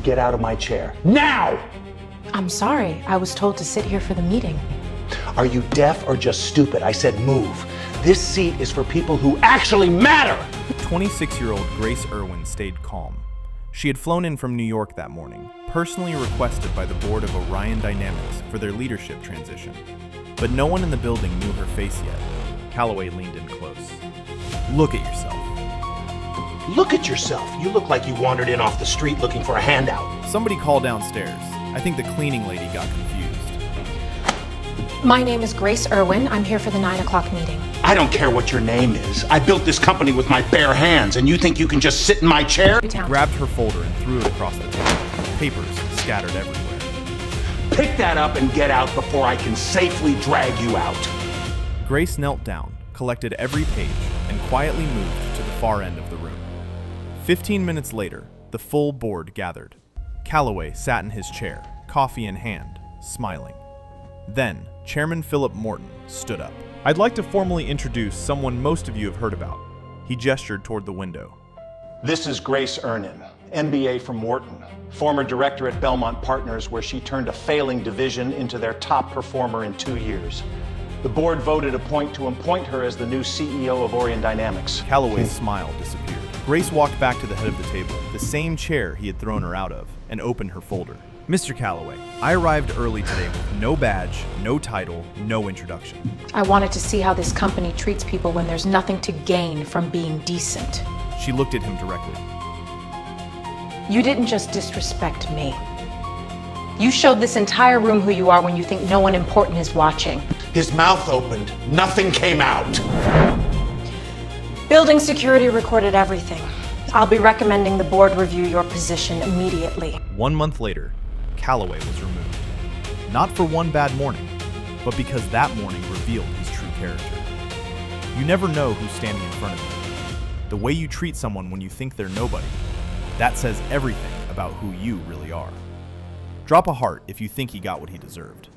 get out of my chair. Now! I'm sorry. I was told to sit here for the meeting. Are you deaf or just stupid? I said move. This seat is for people who actually matter! 26-year-old Grace Irwin stayed calm. She had flown in from New York that morning, personally requested by the board of Orion Dynamics for their leadership transition. But no one in the building knew her face yet. Calloway leaned in close. Look at yourself. Look at yourself. You look like you wandered in off the street looking for a handout. Somebody called downstairs. I think the cleaning lady got confused. My name is Grace Irwin. I'm here for the 9 o'clock meeting. I don't care what your name is. I built this company with my bare hands, and you think you can just sit in my chair? Grabbed her folder and threw it across the table. Papers scattered everywhere. Pick that up and get out before I can safely drag you out. Grace knelt down, collected every page, and quietly moved to the far end of the room. 15 minutes later, the full board gathered. Calloway sat in his chair, coffee in hand, smiling. Then, Chairman Philip Morton stood up. I'd like to formally introduce someone most of you have heard about. He gestured toward the window. This is Grace Irwin, MBA from Wharton, former director at Belmont Partners, where she turned a failing division into their top performer in 2 years. The board voted to appoint her as the new CEO of Orion Dynamics. Calloway's smile disappeared. Grace walked back to the head of the table, the same chair he had thrown her out of, and opened her folder. Mr. Calloway, I arrived early today with no badge, no title, no introduction. I wanted to see how this company treats people when there's nothing to gain from being decent. She looked at him directly. You didn't just disrespect me. You showed this entire room who you are when you think no one important is watching. His mouth opened, nothing came out. Building security recorded everything. I'll be recommending the board review your position immediately. 1 month later, Calloway was removed. Not for one bad morning, but because that morning revealed his true character. You never know who's standing in front of you. The way you treat someone when you think they're nobody, that says everything about who you really are. Drop a heart if you think he got what he deserved.